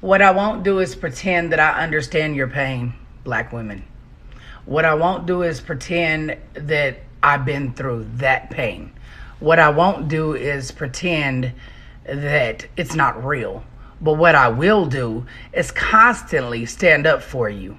What I won't do is pretend that I understand your pain, black women. What I won't do is pretend that I've been through that pain. What I won't do is pretend that it's not real. But what I will do is constantly stand up for you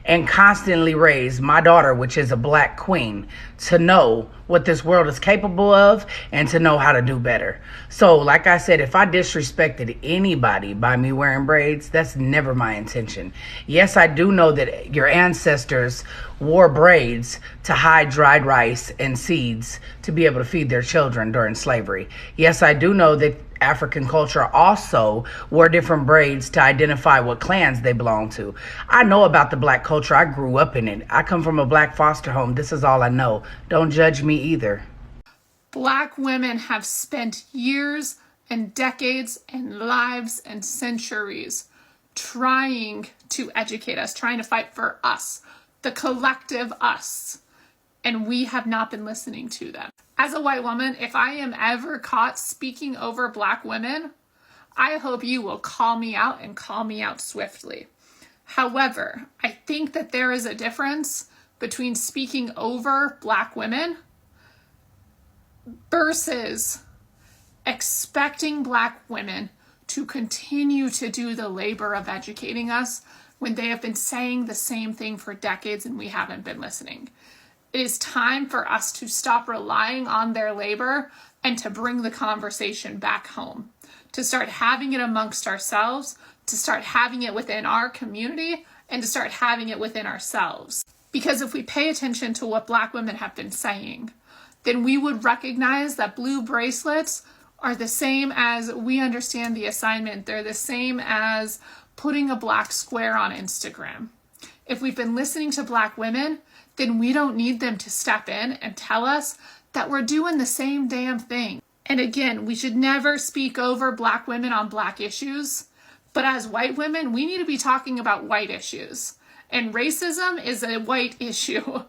and constantly raise my daughter, which is a black queen, to know what this world is capable of and to know how to do better. So, like I said, if I disrespected anybody by me wearing braids, that's never my intention. Yes, I do know that your ancestors wore braids to hide dried rice and seeds to be able to feed their children during slavery. Yes, I do know that African culture also wore different braids to identify what clans they belong to. I know about the black culture. I grew up in it. I come from a black foster home. This is all I know. Don't judge me either. Black women have spent years and decades and lives and centuries trying to educate us, trying to fight for us, the collective us, and we have not been listening to them. As a white woman, if I am ever caught speaking over black women, I hope you will call me out and call me out swiftly. However, I think that there is a difference between speaking over black women versus expecting black women to continue to do the labor of educating us when they have been saying the same thing for decades and we haven't been listening. It is time for us to stop relying on their labor and to bring the conversation back home, to start having it amongst ourselves, to start having it within our community, and to start having it within ourselves. Because if we pay attention to what black women have been saying, then we would recognize that blue bracelets are the same as we understand the assignment. They're the same as putting a black square on Instagram. If we've been listening to black women, then we don't need them to step in and tell us that we're doing the same damn thing. And again, we should never speak over black women on black issues. But as white women, we need to be talking about white issues. And racism is a white issue.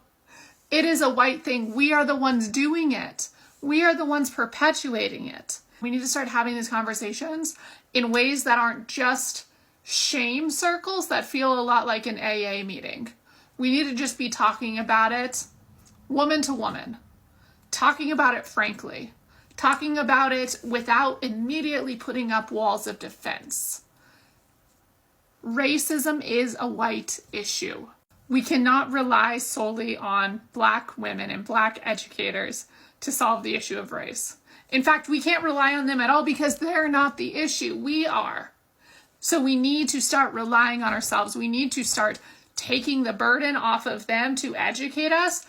It is a white thing. We are the ones doing it. We are the ones perpetuating it. We need to start having these conversations in ways that aren't just shame circles that feel a lot like an AA meeting. We need to just be talking about it woman to woman, talking about it frankly, talking about it without immediately putting up walls of defense. Racism is a white issue. We cannot rely solely on black women and black educators to solve the issue of race. In fact, we can't rely on them at all because they're not the issue. We are. So we need to start relying on ourselves. We need to start taking the burden off of them to educate us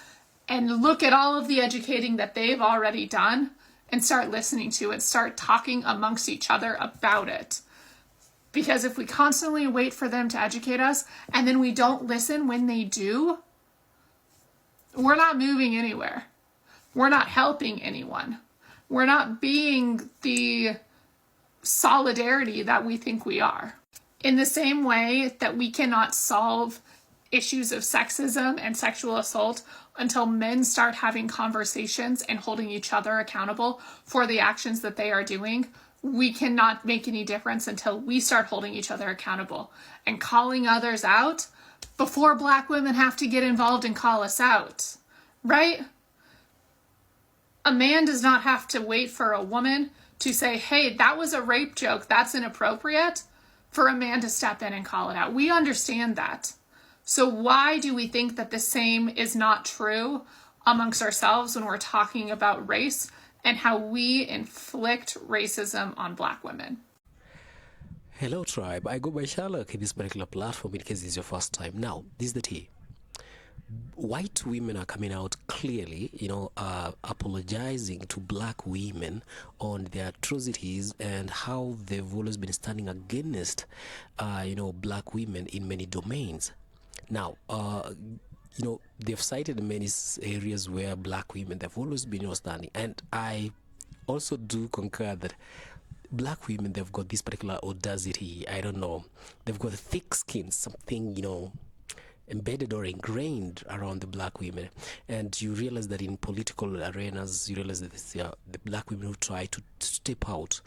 and look at all of the educating that they've already done and start listening to it, start talking amongst each other about it. Because if we constantly wait for them to educate us and then we don't listen when they do, we're not moving anywhere. We're not helping anyone. We're not being the solidarity that we think we are. In the same way that we cannot solve issues of sexism and sexual assault until men start having conversations and holding each other accountable for the actions that they are doing, we cannot make any difference until we start holding each other accountable and calling others out before black women have to get involved and call us out, right? A man does not have to wait for a woman to say, hey, that was a rape joke, that's inappropriate, for a man to step in and call it out. We understand that. So why do we think that the same is not true amongst ourselves when we're talking about race and how we inflict racism on black women? Hello, tribe. I go by Sherlock in this particular platform in case this is your first time. Now, this is the tea. White women are coming out clearly, apologizing to black women on their atrocities and how they've always been standing against, black women in many domains. Now, they've cited many areas where black women, they've always been standing. And I also do concur that black women, they've got this particular audacity. I don't know. They've got thick skin, something, embedded or ingrained around the black women. And you realize that in political arenas, you realize that it's the black women who try to step out,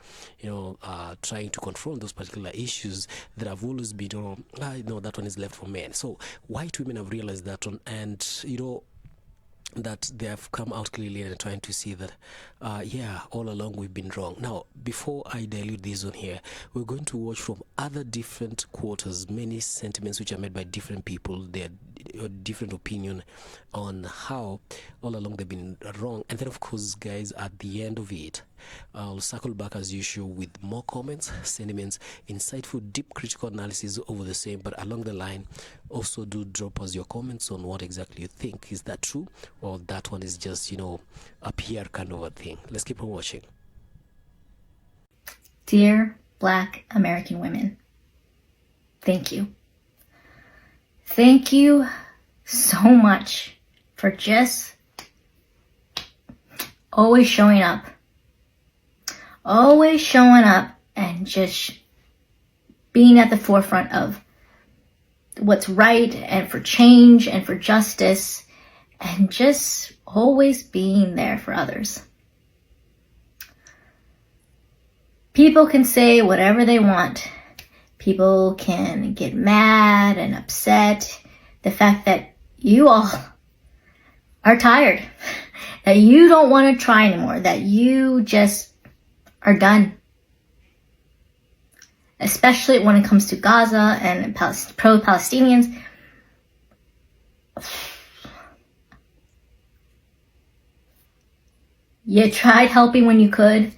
trying to confront those particular issues that have always been, no, that one is left for men. So white women have realized that one, and that they have come out clearly and trying to see that all along we've been wrong. Now, before I dilute this one here, we're going to watch from other different quarters many sentiments which are made by different people, their different opinion on how all along they've been wrong. And then of course, guys, at the end of it, I'll circle back as usual with more comments, sentiments, insightful, deep critical analysis over the same. But along the line, also do drop us your comments on what exactly you think. Is that true, or that one is just a PR kind of a thing? Let's keep on watching. Dear Black American women, thank you. Thank you so much for just always showing up. Always showing up and just being at the forefront of what's right and for change and for justice, and just always being there for others. People can say whatever they want. People can get mad and upset. The fact that you all are tired, that you don't want to try anymore, that you just are done. Especially when it comes to Gaza and pro-Palestinians. You tried helping when you could,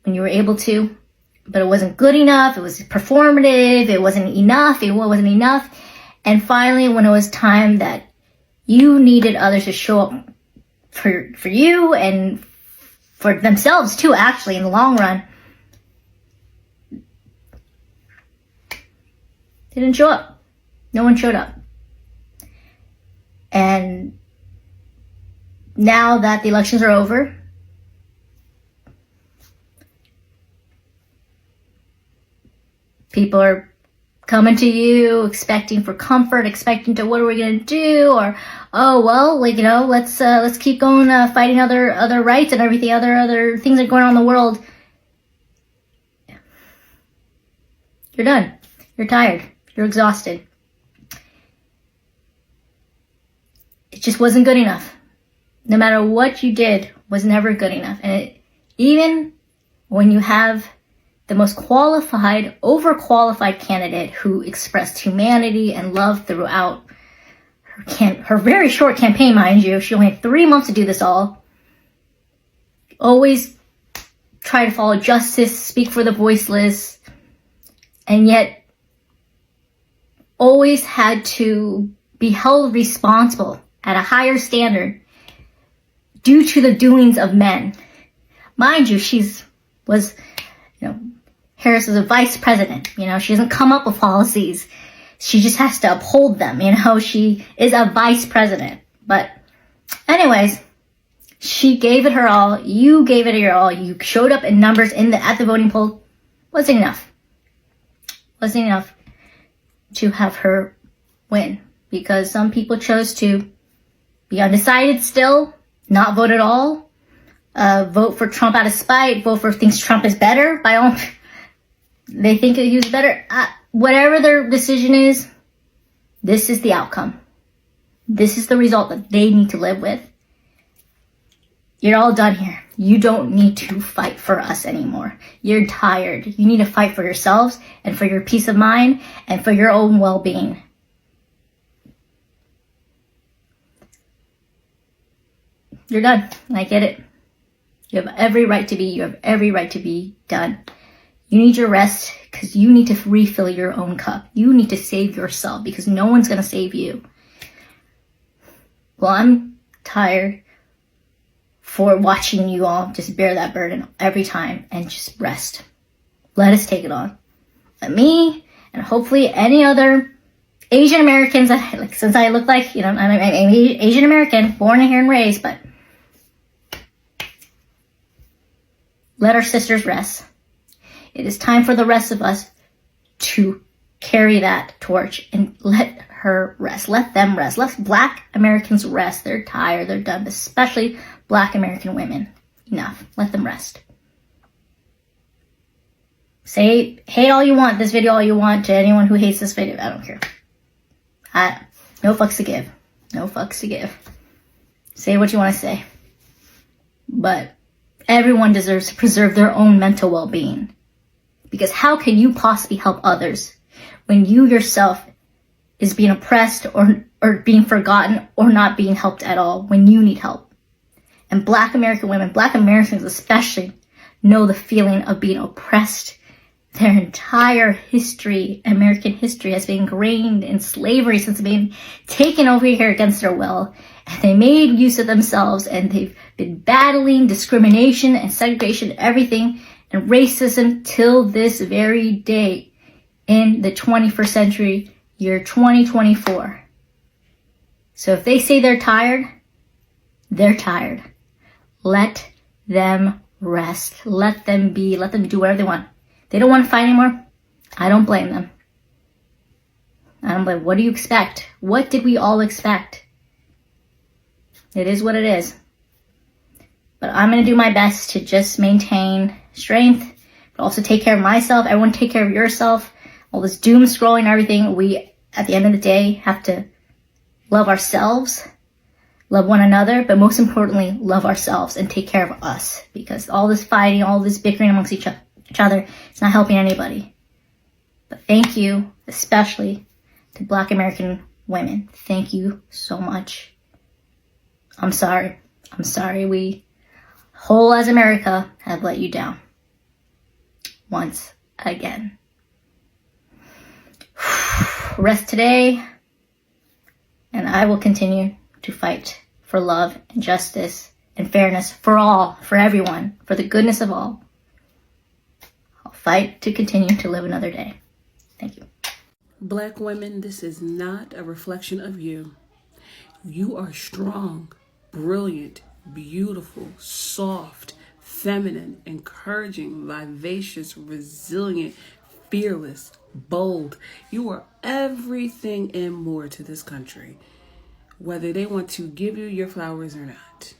when you were able to, but it wasn't good enough. It was performative. It wasn't enough. And finally, when it was time that you needed others to show up for you and for themselves too, actually, in the long run, they didn't show up. No one showed up. And now that the elections are over, people are coming to you, expecting for comfort, expecting to, what are we going to do? Or, oh, well, let's keep going, fighting other rights and everything, other things that are going on in the world. You're done. You're tired. You're exhausted. It just wasn't good enough. No matter what you did, was never good enough. And even when you have the most qualified, overqualified candidate who expressed humanity and love throughout her very short campaign, mind you. She only had 3 months to do this all. Always try to follow justice, speak for the voiceless, and yet always had to be held responsible at a higher standard due to the doings of men. Mind you, Harris is a vice president. She doesn't come up with policies. She just has to uphold them. She is a vice president. But anyways, she gave it her all. You gave it your all. You showed up in numbers at the voting poll. Wasn't enough. Wasn't enough to have her win, because some people chose to be undecided still, not vote at all, vote for Trump out of spite, vote for thinks Trump is better by all. They think he was better. Whatever their decision is, this is the outcome. This is the result that they need to live with. You're all done here. You don't need to fight for us anymore. You're tired. You need to fight for yourselves and for your peace of mind and for your own well-being. You're done. I get it. You have every right to be. You have every right to be done. You need your rest because you need to refill your own cup. You need to save yourself because no one's going to save you. Well, I'm tired for watching you all just bear that burden every time and just rest. Let us take it on. Let me and hopefully any other Asian Americans, since I look like, I'm Asian American, born here and raised, but let our sisters rest. It is time for the rest of us to carry that torch and let her rest. Let them rest. Let Black Americans rest. They're tired. They're done. Especially Black American women. Enough. Let them rest. Say hate all you want, this video all you want, to anyone who hates this video. I don't care. No fucks to give. No fucks to give. Say what you want to say. But everyone deserves to preserve their own mental well-being. Because how can you possibly help others when you yourself is being oppressed or being forgotten or not being helped at all when you need help? And Black American women, Black Americans especially, know the feeling of being oppressed. Their entire history, American history, has been ingrained in slavery since being taken over here against their will. And they made use of themselves, and they've been battling discrimination and segregation, everything, and racism till this very day in the 21st century, year 2024. So if they say they're tired, they're tired. Let them rest. Let them be. Let them do whatever they want. They don't want to fight anymore. I don't blame them. I don't blame. What do you expect? What did we all expect? It is what it is. But I'm going to do my best to just maintain strength, but also take care of myself. Everyone take care of yourself. All this doom scrolling and everything. We, at the end of the day, have to love ourselves, love one another, but most importantly, love ourselves and take care of us. Because all this fighting, all this bickering amongst each other, it's not helping anybody. But thank you, especially to Black American women. Thank you so much. I'm sorry. I'm sorry we, whole as America, have let you down. Once again. Rest today, and I will continue to fight for love and justice and fairness for all, for everyone, for the goodness of all. I'll fight to continue to live another day. Thank you. Black women, this is not a reflection of you. You are strong, brilliant, beautiful, soft, feminine, encouraging, vivacious, resilient, fearless, bold. You are everything and more to this country, whether they want to give you your flowers or not.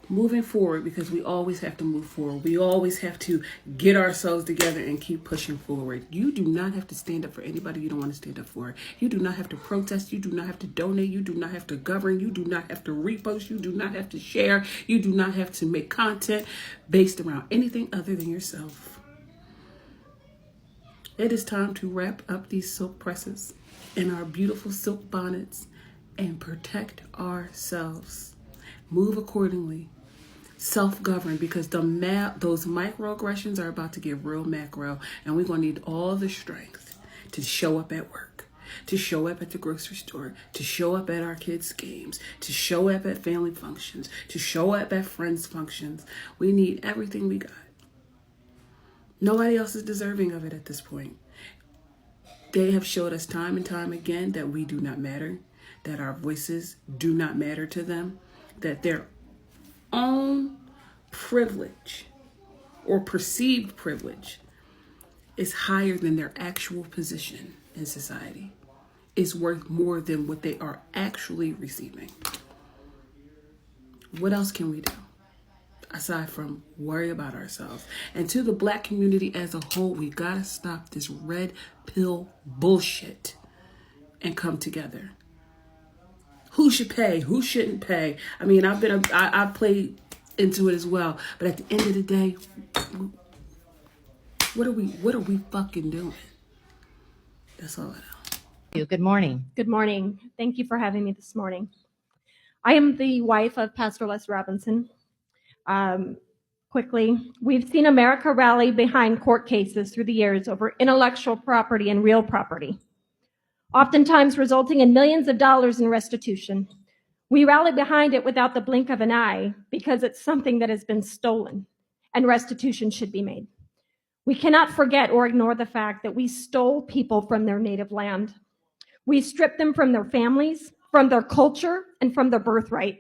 Moving forward, because we always have to move forward. We always have to get ourselves together and keep pushing forward. You do not have to stand up for anybody you don't want to stand up for. You do not have to protest. You do not have to donate. You do not have to govern. You do not have to repost. You do not have to share. You do not have to make content based around anything other than yourself. It is time to wrap up these silk presses and our beautiful silk bonnets and protect ourselves. Move accordingly. Self-govern, because those microaggressions are about to get real macro, and we're going to need all the strength to show up at work, to show up at the grocery store, to show up at our kids' games, to show up at family functions, to show up at friends' functions. We need everything we got. Nobody else is deserving of it at this point. They have showed us time and time again that we do not matter, that our voices do not matter to them, that their own privilege or perceived privilege is higher than their actual position in society, is worth more than what they are actually receiving. What else can we do aside from worry about ourselves? And to the Black community as a whole, we gotta stop this red pill bullshit and come together. Who should pay? Who shouldn't pay? I mean, I played into it as well. But at the end of the day, what are we fucking doing? That's all I know. Good morning. Good morning. Thank you for having me this morning. I am the wife of Pastor Les Robinson. Quickly, we've seen America rally behind court cases through the years over intellectual property and real property, oftentimes resulting in millions of dollars in restitution. We rally behind it without the blink of an eye because it's something that has been stolen and restitution should be made. We cannot forget or ignore the fact that we stole people from their native land. We stripped them from their families, from their culture, and from their birthright.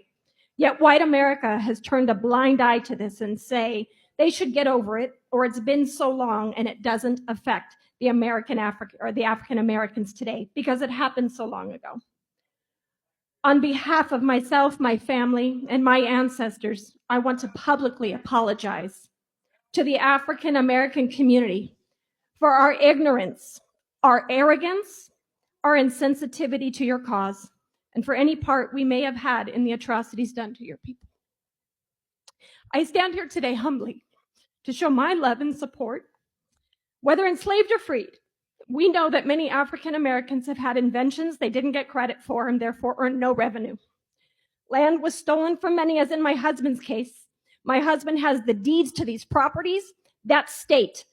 Yet white America has turned a blind eye to this and say They should get over it, or it's been so long and it doesn't affect the African Americans today because it happened so long ago. On behalf of myself, my family, and my ancestors, I want to publicly apologize to the African American community for our ignorance, our arrogance, our insensitivity to your cause, and for any part we may have had in the atrocities done to your people. I stand here today humbly to show my love and support. Whether enslaved or freed, we know that many African Americans have had inventions they didn't get credit for and therefore earned no revenue. Land was stolen from many, as in my husband's case. My husband has the deeds to these properties that state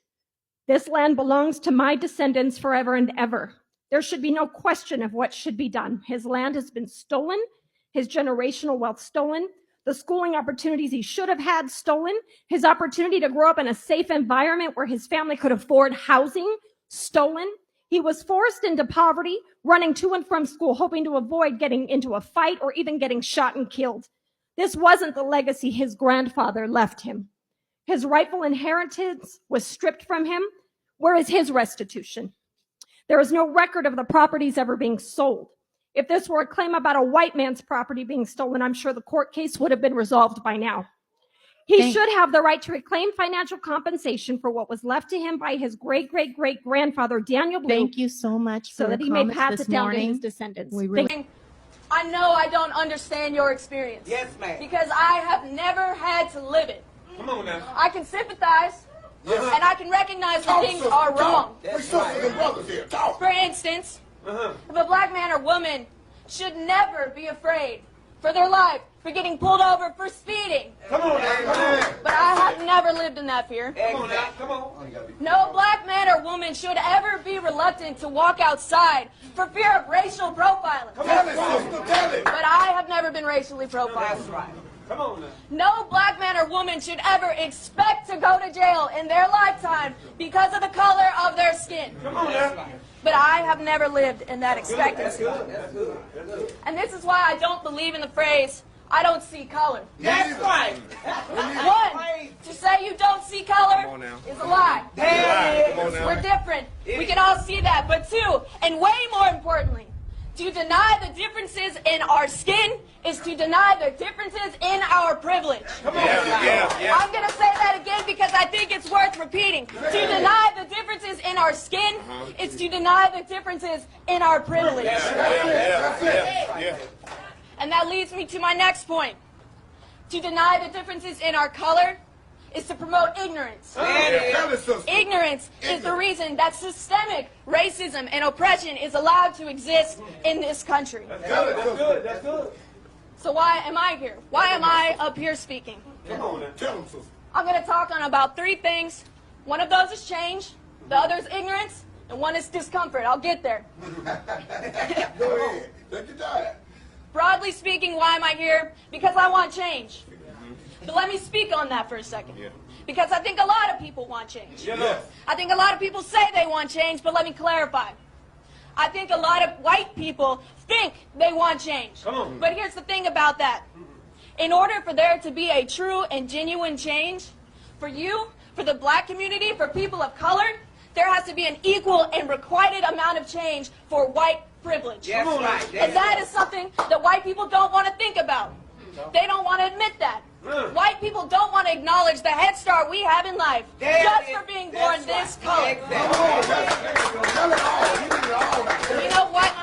this land belongs to my descendants forever and ever. There should be no question of what should be done. His land has been stolen, his generational wealth stolen, the schooling opportunities he should have had stolen, his opportunity to grow up in a safe environment where his family could afford housing stolen. He was forced into poverty, running to and from school, hoping to avoid getting into a fight or even getting shot and killed. This wasn't the legacy his grandfather left him. His rightful inheritance was stripped from him. Where is his restitution? There is no record of the properties ever being sold. If this were a claim about a white man's property being stolen, I'm sure the court case would have been resolved by now. He should have the right to reclaim financial compensation for what was left to him by his great-great-great-grandfather, Daniel Blue. Thank you so much for so that he may pass it down to his descendants. I know I don't understand your experience. Yes, ma'am. Because I have never had to live it. Come on now. I can sympathize, and I can recognize when things are wrong. For instance, if a black man or woman should never be afraid for their life for getting pulled over for speeding. Come on now. But I have never lived in that fear. Come on now. Come on. No black man or woman should ever be reluctant to walk outside for fear of racial profiling. Tell it, sister. Tell it. But I have never been racially profiled. That's right. Come on now. No black man or woman should ever expect to go to jail in their lifetime because of the color of their skin. Come on now. But I have never lived in that expectancy. That's good. And this is why I don't believe in the phrase, I don't see color. That's right. One, to say you don't see color is a lie. We're different. We can all see that. But two, and way more importantly, to deny the differences in our skin is to deny the differences in our privilege. Come on. Yeah. I'm going to say that again because I think it's worth repeating. To deny the differences in our skin is to deny the differences in our privilege. Yeah. And that leads me to my next point. To deny the differences in our color is to promote ignorance. Ignorance is the reason that systemic racism and oppression is allowed to exist in this country. That's good. So why am I here? Why am I up here speaking? Come on now. Tell them, sister. I'm going to talk on about three things. One of those is change, the other is ignorance, and one is discomfort. I'll get there. Go ahead. Take your time. Broadly speaking, why am I here? Because I want change. But let me speak on that for a second. Because I think a lot of people want change. I think a lot of people say they want change, but let me clarify. I think a lot of white people think they want change. Come on. But here's the thing about that. In order for there to be a true and genuine change, for you, for the black community, for people of color, there has to be an equal and requited amount of change for white privilege. Yes, right. And that is something that white people don't want to think about. They don't want to admit that. White people don't want to acknowledge the head start we have in life just for being born this color. You know what?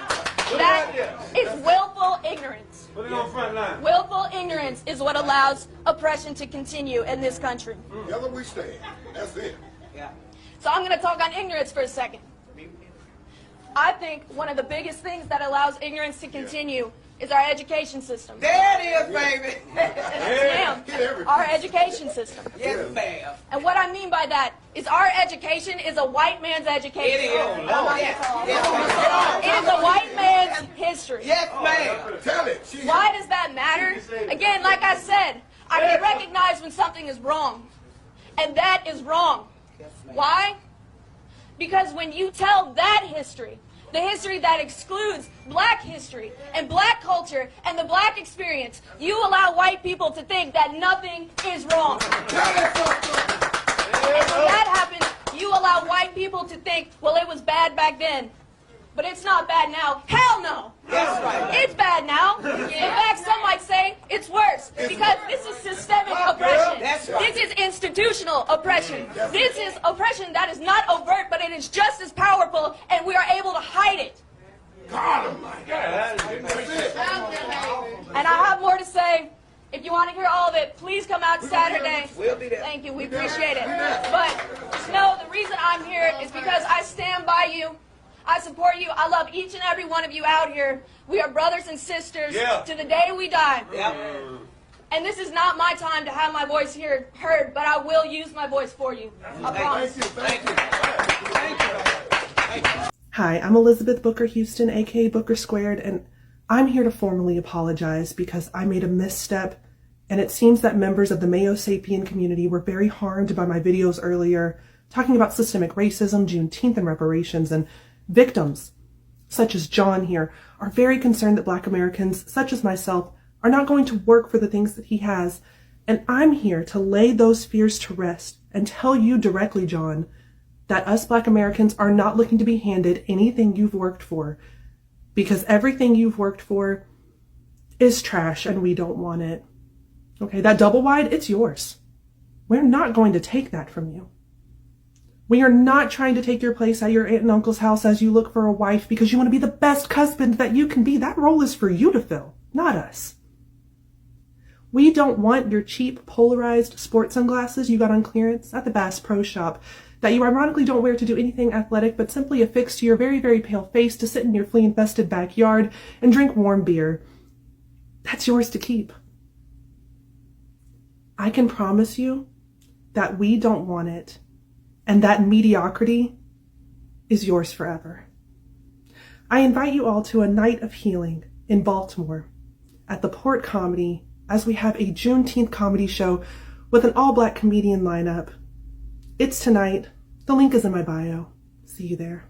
That is willful ignorance. Put it on front line. Willful ignorance is what allows oppression to continue in this country. Together we stand. That's it. So I'm going to talk on ignorance for a second. I think one of the biggest things that allows ignorance to continue is our education system. There it is, baby. Ma'am, our education system. Yes, ma'am. And what I mean by that is our education is a white man's education. It is. It is a white man's history. Yes, ma'am. Tell it. Why does that matter? Again, like I said, I can recognize when something is wrong. And that is wrong. Why? Because when you tell that history, the history that excludes black history and black culture and the black experience, you allow white people to think that nothing is wrong. when that happens, you allow white people to think, well, it was bad back then. But it's not bad now. Hell no. That's right. It's bad now. In fact, some might say it's worse because this is systemic oppression. That's right. This is institutional oppression. This is oppression that is not overt, but it is just as powerful, and we are able to hide it. God Almighty. That's it. And I have more to say. If you want to hear all of it, please come out Saturday. We'll be there. Thank you. We appreciate it. But no, the reason I'm here is because I stand by you. I support you. I love each and every one of you out here. We are brothers and sisters to the day we die. And this is not my time to have my voice heard, but I will use my voice for you. I promise. Thank you. Thank you. Hi, I'm Elizabeth Booker Houston, aka Booker Squared, and I'm here to formally apologize because I made a misstep, and it seems that members of the Mayo Sapien community were very harmed by my videos earlier talking about systemic racism, Juneteenth, and reparations, and victims, such as John here, are very concerned that Black Americans, such as myself, are not going to work for the things that he has. And I'm here to lay those fears to rest and tell you directly, John, that us Black Americans are not looking to be handed anything you've worked for, because everything you've worked for is trash and we don't want it. Okay, that double wide, it's yours. We're not going to take that from you. We are not trying to take your place at your aunt and uncle's house as you look for a wife because you want to be the best husband that you can be. That role is for you to fill, not us. We don't want your cheap polarized sports sunglasses you got on clearance at the Bass Pro Shop that you ironically don't wear to do anything athletic but simply affix to your very, very pale face to sit in your flea-infested backyard and drink warm beer. That's yours to keep. I can promise you that we don't want it. And that mediocrity is yours forever. I invite you all to a night of healing in Baltimore at the Port Comedy as we have a Juneteenth comedy show with an all-Black comedian lineup. It's tonight. The link is in my bio. See you there.